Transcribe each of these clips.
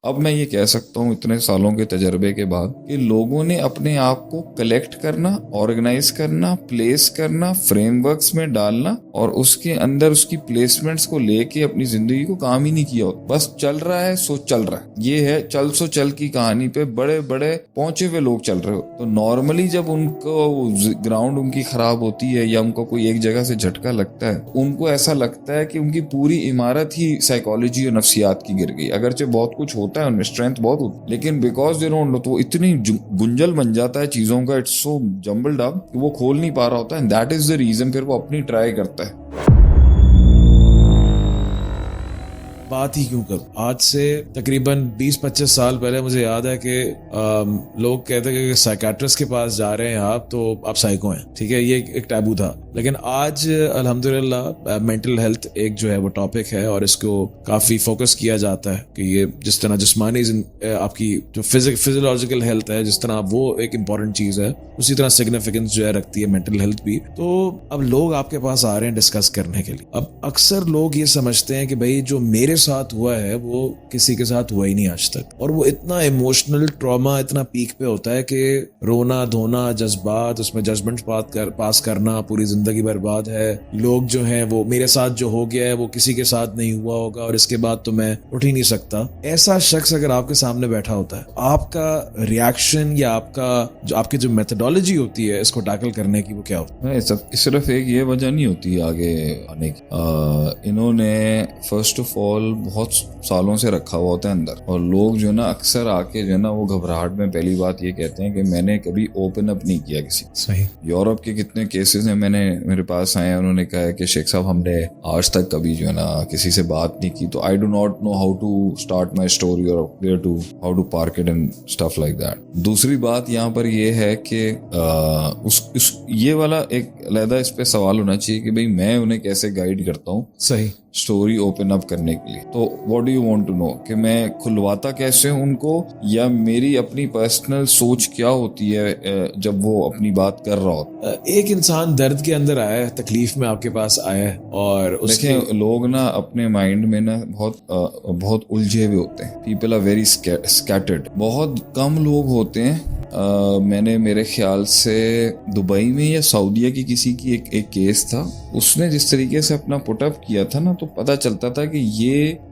अब मैं ये कह सकता हूँ इतने सालों के तजर्बे के बाद कि लोगों ने अपने आप को कलेक्ट करना, ऑर्गेनाइज करना, प्लेस करना, फ्रेमवर्क्स में डालना और उसके अंदर उसकी प्लेसमेंट्स को लेके अपनी जिंदगी को काम ही नहीं किया होता। बस चल रहा है सो चल रहा है। ये है चल सो चल की कहानी पे बड़े बड़े पहुंचे हुए लोग चल रहे हो। तो नॉर्मली जब उनको ग्राउंड उनकी खराब होती है या उनको कोई एक जगह से झटका लगता है, उनको ऐसा लगता है कि उनकी पूरी इमारत ही साइकोलॉजी और नफ्सियात की गिर गई। अगरचे बहुत कुछ होता है उनमें, स्ट्रेंथ बहुत होती है, लेकिन बिकॉज दे डोंट नो, तो इतनी गुंजल बन जाता है चीजों का, इट्स सो जम्बल्ड अप कि वो खोल नहीं पा रहा होता है। And that is the reason फिर वो अपनी ट्राई करता है। बात ही क्यों करूं। आज से तकरीबन 20-25 साल पहले मुझे याद है कि लोग कहते हैं कि साइकेट्रिस्ट के पास जा रहे हैं आप तो आप साइको हैं, ठीक है, ये एक टैबू था। लेकिन आज अल्हम्दुलिल्लाह मेंटल हेल्थ एक जो है वो टॉपिक है और इसको काफी फोकस किया जाता है कि ये जिस तरह जिस्मानी आपकी जो फिजियोलॉजिकल हेल्थ है, जिस तरह वो एक इम्पॉर्टेंट चीज है, उसी तरह सिग्निफिकेंस जो है रखती है मेंटल हेल्थ भी। तो अब लोग आपके पास आ रहे हैं डिस्कस करने के लिए। अब अक्सर लोग ये समझते हैं कि भाई जो मेरे साथ हुआ है वो किसी के साथ हुआ ही नहीं आज तक, और वो इतना इमोशनल ट्रॉमा इतना पीक पे होता है कि रोना धोना, जज्बात, उसमें जजमेंट पास करना, पूरी जिंदगी बर्बाद है। लोग जो हैं वो मेरे साथ जो हो गया है वो किसी के साथ नहीं हुआ होगा और इसके बाद तो मैं उठ ही नहीं सकता। ऐसा शख्स अगर आपके सामने बैठा होता है, आपका रिएक्शन या आपकी जो मेथोडोलॉजी होती है इसको टैकल करने की, वो क्या होता है? सिर्फ एक ये वजह नहीं होती आगे आने की। इन्होंने फर्स्ट ऑफ ऑल बहुत सालों से रखा हुआ होता है अंदर, और लोग जो ना अक्सर आके जो ना वो घबराहट में पहली बात ये कहते हैं कि मैंने कभी ओपन अप नहीं किया किसी। सही। यूरोप के कितने केसेस हैं मेरे पास आए हैं, उन्होंने कहा है कि शेख साहब हमने आज तक कभी जो है ना किसी से बात नहीं की, तो I do not know how to start my story और where to how to park it and stuff like that. दूसरी बात यहाँ पर ये है कि ये वाला एक अलहदा इस पे सवाल होना चाहिए कि भाई मैं उन्हें कैसे गाइड करता हूँ सही स्टोरी ओपन अप करने के लिए। तो what do you want to know कि मैं खुलवाता कैसे हूं उनको, या मेरी अपनी पर्सनल सोच क्या होती है जब वो अपनी बात कर रहा होता। एक इंसान दर्द के अंदर आया है, तकलीफ में आपके पास आया है, और उसके लोग ना अपने माइंड में ना बहुत उलझे हुए होते हैं। People are very scattered. बहुत कम लोग होते हैं। मैंने मेरे ख्याल से दुबई में या सऊदीया की किसी की एक केस था, उसने जिस तरीके से अपना पुटअप किया था ना, तो पता चलता था कि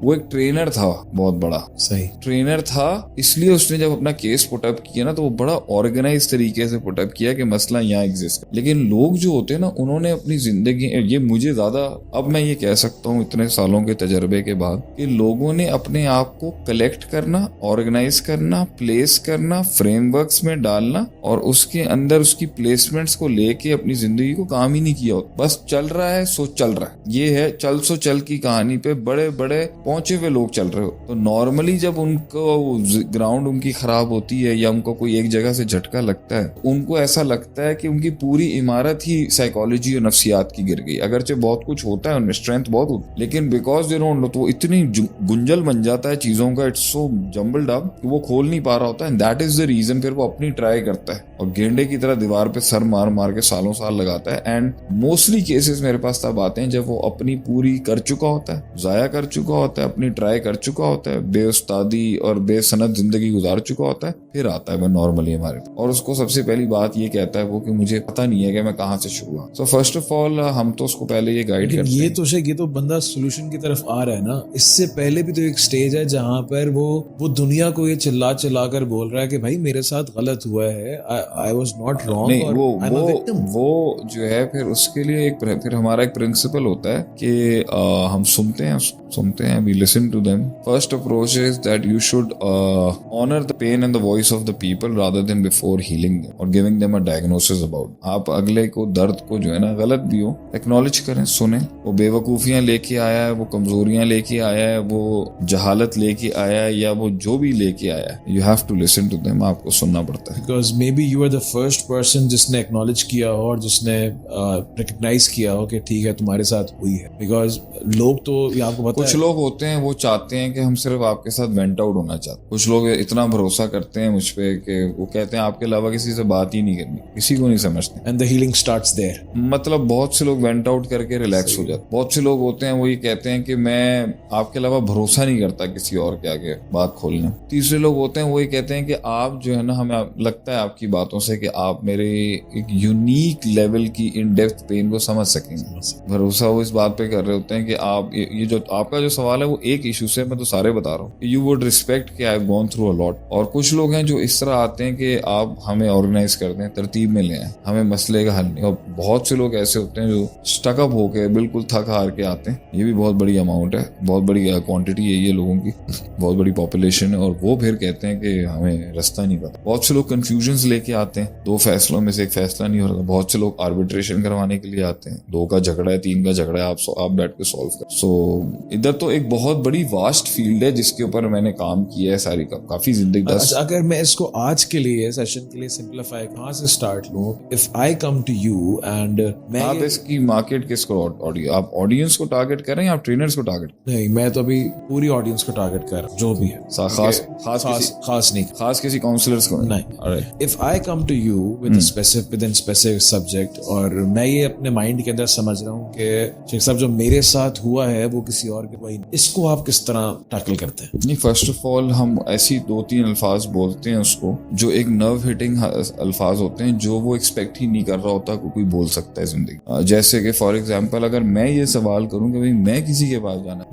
वो एक ट्रेनर था, बहुत बड़ा सही ट्रेनर था। इसलिए उसने जब अपना केस पुटअप किया ना, तो वो बड़ा ऑर्गेनाइज तरीके से पुटअप किया कि मसला यहाँ एग्जिस्ट। लेकिन लोग जो होते हैं ना, उन्होंने अपनी जिंदगी, ये मुझे ज्यादा, अब मैं ये कह सकता हूँ इतने सालों के तजर्बे के बाद, कि लोगों ने अपने आप को कलेक्ट करना, ऑर्गेनाइज करना, प्लेस करना, फ्रेमवर्क्स में डालना और उसके अंदर उसकी प्लेसमेंट्स को लेके अपनी जिंदगी को काम ही नहीं किया होता। बस चल रहा है सो चल रहा है। ये है चल सो चल की कहानी पे बड़े बड़े पहुंचे हुए लोग चल रहे हो। तो नॉर्मली जब उनको ग्राउंड उनकी खराब होती है या उनको कोई एक जगह से झटका लगता है, उनको ऐसा लगता है कि उनकी पूरी इमारत ही साइकोलॉजी और नफ्सियात की गिर गई। अगरचे बहुत कुछ होता है उनमें, स्ट्रेंथ बहुत होती है, लेकिन बिकॉज दे डोंट नो, तो वो इतनी गुंजल बन जाता है चीजों का, इट्स सो जम्बल्ड अप कि वो खोल नहीं पा रहा होता है। And that is the reason फिर वो अपनी ट्राई करता है और गेंडे की तरह दीवार पे सर मार मार के सालों साल लगाता है। एंड मोस्टली केसेस मेरे पास तब आते हैं जब वो अपनी पूरी कर चुका होता है, जाया कर चुका होता है, अपनी ट्राई कर चुका होता है, बेउस्तादी और बेसनद जिंदगी गुजार चुका होता है, फिर आता है वो नॉर्मली हमारे, और उसको सबसे पहली बात ये कहता है वो कि मुझे पता नहीं है कि मैं कहाँ से शुरू हुआ। सो फर्स्ट ऑफ ऑल हम तो उसको पहले ये गाइड करते हैं। ये तो बंदा सोल्यूशन की तरफ आ रहा है ना। इससे पहले भी तो एक स्टेज है जहां पर वो दुनिया को ये चिल्ला कर बोल रहा है कि भाई मेरे साथ गलत हुआ है, आई वाज नॉट रॉन्ग। नहीं, वो जो है फिर उसके लिए फिर हमारा एक प्रिंसिपल होता है कि हम सुनते हैं, we listen to them. First approach is that you should honor the pain and the voice of the people rather than before healing them or giving them a diagnosis about. आप अगले को दर्द को जो है ना, गलत भी हो, एक्नॉलेज करें, सुने। वो बेवकूफियां लेके आया है, वो कमजोरियां लेके आया है, वो जहालत लेके आया है, या वो जो भी लेके आया है, you have to listen to them. आपको सुनना पड़ता है। Because maybe you are the first person जिसने acknowledge किया हो और जिसने recognize किया हो कि ठीक है तुम्हारे साथ हुई है, because लोग तो ये आपको पता कुछ है लोग होते हैं वो चाहते हैं कि हम सिर्फ आपके साथ वेंट आउट होना चाहते हैं। कुछ लोग इतना भरोसा करते हैं मुझ पे कि वो कहते हैं आपके अलावा किसी से बात ही नहीं करनी, किसी को नहीं समझते। and the healing starts there. मतलब बहुत से लोग वेंट आउट करके रिलैक्स हो जाते। बहुत से लोग होते हैं वो ये कहते हैं कि मैं आपके अलावा भरोसा नहीं करता किसी और के आगे बात खोलने। तीसरे लोग होते हैं वो ये कहते हैं कि आप जो है ना, हमें लगता है आपकी बातों से कि आप मेरे एक यूनिक लेवल की इन डेप्थ पेन को समझ सकेंगे। भरोसा वो इस बात पे कर रहे होते हैं कि आप ये जो आपका जो सवाल है वो एक इशू से, मैं तो सारे बता रहा हूँ, यू वुड रिस्पेक्ट कि I have gone through a lot. और कुछ लोग हैं जो इस तरह आते हैं कि आप हमें ऑर्गेनाइज कर दें, तरतीब में ले आए, हमें मसले का हल नहीं। और बहुत से लोग ऐसे होते हैं जो स्टकअप होके बिल्कुल थक हार के आते हैं। ये भी बहुत बड़ी अमाउंट है, बहुत बड़ी क्वांटिटी है ये लोगों की, बहुत बड़ी पॉपुलेशन है। और वो फिर कहते हैं कि हमें रास्ता नहीं पता। बहुत से लोग कंफ्यूजन्स लेके आते हैं, 2 फैसलों में से एक फैसला नहीं हो रहा। बहुत से लोग आर्बिट्रेशन करवाने के लिए आते हैं, 2 का झगड़ा है, 3 का झगड़ा है, आप बैठ के सॉल्व कर। सो इधर तो एक बहुत बड़ी वास्ट फील्ड है जिसके ऊपर मैंने काम किया है सारी काफी जिंदगी। अगर मैं इसको आज के लिए सेशन के लिए सिंप्लीफाई कहाँ से स्टार्ट लूं, if I come to you and मैं आप इसकी मार्केट किसको आप ऑडियंस को टारगेट कर रहे हैं या आप ट्रेनर्स को टारगेट? नहीं, मैं तो अभी पूरी ऑडियंस को टारगेट कर रहा हूँ, जो भी है। खास नहीं, खास किसी काउंसलर्स को नहीं। If I come to you with specific subject और मैं ये अपने माइंड के अंदर समझ रहा हूँ कि शेख साहब जो मेरे साथ हुआ है वो किसी और के वही, इसको आप किस तरह टैकल करते हैं? नहीं, फर्स्ट ऑफ ऑल हम ऐसी 2-3 अल्फाज बोलते हैं उसको जो एक नर्व हिटिंग अल्फाज होते हैं, जो वो एक्सपेक्ट ही नहीं कर रहा होता कोई बोल सकता है जिंदगी। जैसे कि फॉर एग्जांपल अगर मैं ये सवाल करूं कि भाई मैं किसी के पास जाना,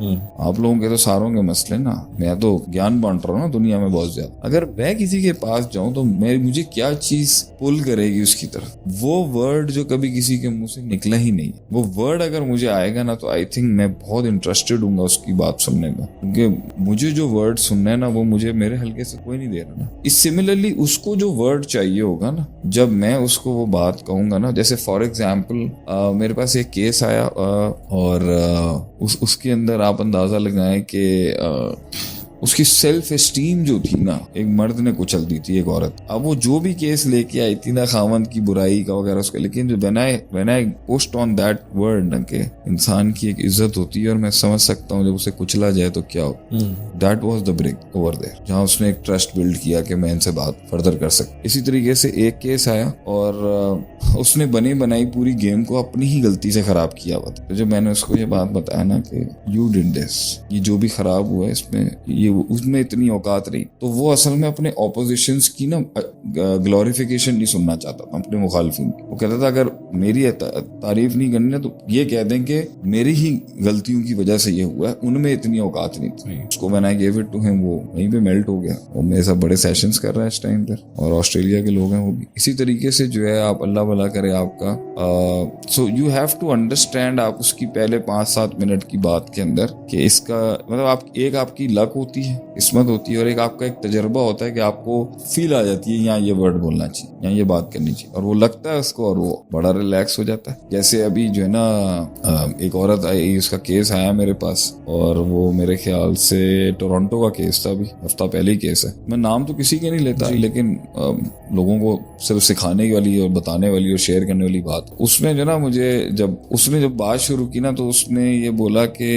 आप लोगों के तो सारों के मसले ना, मैं तो ज्ञान बांट रहा हूँ ना दुनिया में बहुत ज्यादा। अगर मैं किसी के पास जाऊं तो मुझे क्या चीज पुल करेगी उसकी तरफ? वो वर्ड जो कभी किसी के मुंह से निकला ही नहीं, वो वर्ड अगर मुझे आएगा ना तो आई थिंक मैं बहुत इंटरेस्टेड हूँ उसकी बात सुनने में, क्योंकि मुझे जो वर्ड सुनना है ना वो मुझे मेरे हल्के से कोई नहीं दे रहा ना। इस सिमिलरली उसको जो वर्ड चाहिए होगा ना, जब मैं उसको वो बात कहूंगा ना, जैसे फॉर एग्जाम्पल मेरे पास एक केस आया और उसके अंदर आप अंदाजा लगाएं कि उसकी सेल्फ एस्टीम जो थी ना, एक मर्द ने कुचल दी थी एक औरत। अब वो जो भी केस लेके आई थी ना खावंद की बुराई का वगैरह उसका, लेकिन जो when I post on that word ना कि इंसान की एक इज्जत होती है और मैं समझ सकता हूँ जब उसे कुचला जाए तो क्या हो, that was the break over there, जहाँ उसने एक ट्रस्ट बिल्ड किया कि मैं इनसे बात फर्दर कर सकता। इसी तरीके से एक केस आया और उसने बनी बनाई पूरी गेम को अपनी ही गलती से खराब किया हुआ था। तो जब मैंने उसको ये बात बताया ना कि यू डिड दिस, ये जो भी खराब हुआ है इसमें ये उसमें इतनी औकात रही, तो वो असल में अपने ऑपोजिशंस की ना ग्लोरिफिकेशन नहीं सुनना चाहता था अपने मुखालिफिन की। वो कहता था अगर मेरी तारीफ नहीं करनी है तो ये कह दें कि मेरी ही गलतियों की वजह से ये हुआ है, उनमें इतनी औकात नहीं थी। उसको when I give it to him वो वहीं पे मेल्ट हो गया और मेरे साथ बड़े सेशंस कर रहा है इस टाइम पर, और ऑस्ट्रेलिया के लोग हैं वो भी। इसी तरीके से जो है आप अल्लाह भला करे आपका, so you have to understand आप उसकी पहले 5-7 मिनट की बात के अंदर कि इसका मतलब एक आपकी लक होती है, किस्मत होती है, और एक आपका एक तजर्बा होता है कि आपको फील आ जाती है यहाँ ये वर्ड बोलना चाहिए, यहाँ ये बात करनी चाहिए, और वो लगता है उसको और वो बड़ा रिलैक्स हो जाता है। जैसे अभी जो है ना एक औरत आई, उसका केस आया मेरे पास, और वो मेरे ख्याल से टोरंटो का केस था, अभी हफ्ता पहले ही केस है। मैं नाम तो किसी के नहीं लेता, लेकिन लोगों को सिर्फ सिखाने वाली और बताने वाली और शेयर करने वाली बात, उसने जो ना मुझे जब बात शुरू की ना तो उसने ये बोला कि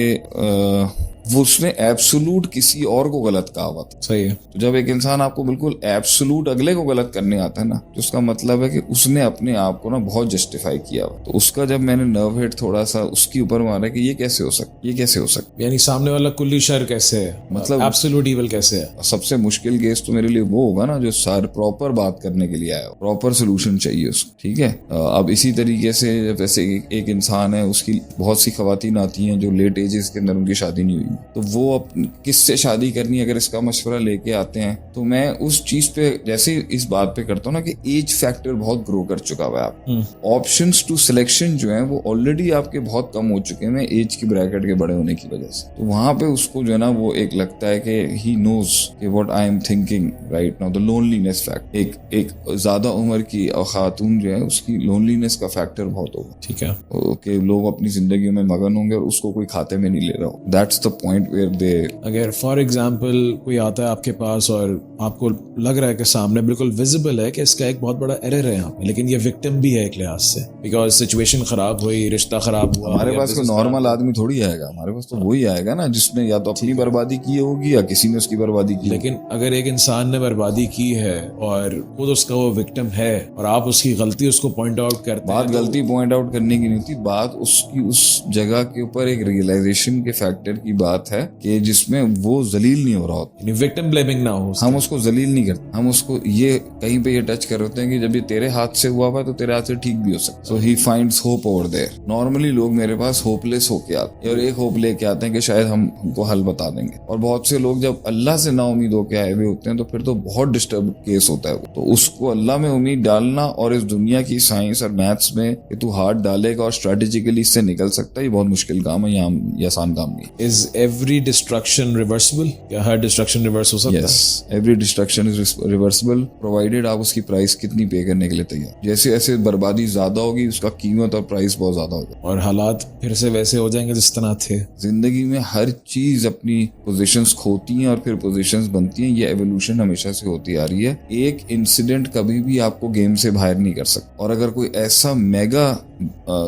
वो उसने एब्सोल्यूट किसी और को गलत कहा हुआ था। सही है। तो जब एक इंसान आपको बिल्कुल एब्सोल्यूट अगले को गलत करने आता है ना, तो उसका मतलब है कि उसने अपने आप को ना बहुत जस्टिफाई किया हुआ। तो उसका जब मैंने नर्व हिट थोड़ा सा उसके ऊपर मारा कि ये कैसे हो सकता, यानी सामने वाला कुल्ली शर कैसे है, मतलब एब्सोल्यूट इविल कैसे है। सबसे मुश्किल केस तो मेरे लिए वो होगा ना जो सारे प्रॉपर बात करने के लिए आया, प्रॉपर सोल्यूशन चाहिए उसको, ठीक है। अब इसी तरीके से जैसे एक इंसान है, उसकी बहुत सी खवातीन आती हैं जो लेट एजेस के अंदर उनकी शादी नहीं हुई, तो वो किससे शादी करनी, अगर इसका मशवरा लेके आते हैं तो मैं उस चीज पे जैसे इस बात पे करता हूँ ना कि एज फैक्टर बहुत ग्रो कर चुका हुआ है। आप ऑप्शंस टू सिलेक्शन जो है वो ऑलरेडी आपके बहुत कम हो चुके हैं एज की ब्रैकेट के बड़े होने की वजह से। तो वहां पे उसको जो है ना वो एक लगता है कि ही नोज कि what I am thinking right now, the loneliness fact, एक ज्यादा उम्र की खातून जो है उसकी लोनलीनेस का फैक्टर बहुत होगा, ठीक है, कि लोग अपनी जिंदगी में मगन होंगे और उसको कोई खाते में नहीं ले रहा हो। That's the point where they अगर फॉर एग्जाम्पल कोई आता है आपके पास और आपको लग रहा है कि सामने बिल्कुल विजिबल है कि इसका एक बहुत बड़ा एरर है यहाँ पे, लेकिन ये विक्टिम भी है एक लिहाज से, बिकॉज सिचुएशन खराब हुई, रिश्ता खराब हुआ, हमारे पास कोई नॉर्मल आदमी थोड़ी आएगा, हमारे पास तो वही आएगा ना जिसने या तो अपनी बर्बादी की होगी या किसी ने उसकी बर्बादी की। लेकिन अगर एक इंसान ने बर्बादी की है और खुद उसका वो विक्टिम है और आप उसकी गलती उसको पॉइंट आउट करते बात हैं, गलती पॉइंट आउट करने की नहीं थी, बात उसकी उस जगह के ऊपर एक रियलाइजेशन के फैक्टर की बात है कि जिसमें वो जलील नहीं हो रहा होता। विक्टिम ब्लेमिंग ना हो। हम उसको जलील नहीं करते, हम उसको ये कहीं पे ये टच कर होते हैं कि जब ये तेरे हाथ से हुआ हुआ है तो तेरे हाथ से ठीक भी हो सकता है। So he finds hope over there. Normally लोग मेरे पास होपलेस होके आते हैं और एक होप लेके आते हैं कि शायद हमको हल बता देंगे, और बहुत से लोग जब अल्लाह से ना उम्मीद होके आए हुए होते हैं तो फिर तो बहुत डिस्टर्ब केस होता है वो। तो उसको अल्लाह में उम्मीद डालना और इस दुनिया की साइंस और मैथ्स में कि तू हाथ डालेगा और स्ट्रेटेजिकली इससे निकल सकता है, ये बहुत मुश्किल काम है, ये आसान काम नहीं। Is every destruction reversible? क्या हर डिस्ट्रक्शन रिवर्स हो सकता है? Yes, every destruction is reversible provided आप उसकी प्राइस कितनी पे करने के लिए तैयार। जैसे ऐसे बर्बादी ज्यादा होगी उसका कीमत और प्राइस बहुत ज्यादा होगा, और हालात फिर से वैसे हो जाएंगे जिस तरह थे। जिंदगी में हर चीज अपनी पोजीशंस खोती हैं और फिर पोजीशंस बनती हैं, ये एवोल्यूशन हमेशा से होती आ रही है। एक इंसिडेंट कभी भी आपको गेम से बाहर नहीं कर सकता, और अगर कोई ऐसा मेगा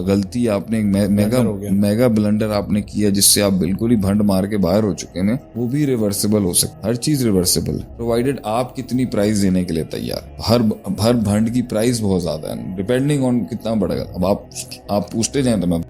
गलती आपने मेगा ब्लंडर आपने किया जिससे आप बिल्कुल ही भंड मार के बाहर हो चुके हैं, वो भी रिवर्सिबल हो सकता है। हर चीज रिवर्सिबल है प्रोवाइडेड आप कितनी प्राइस देने के लिए तैयार। हर भंड की प्राइस बहुत ज्यादा है डिपेंडिंग ऑन कितना बढ़ेगा। अब आप पूछते जाए तो मैं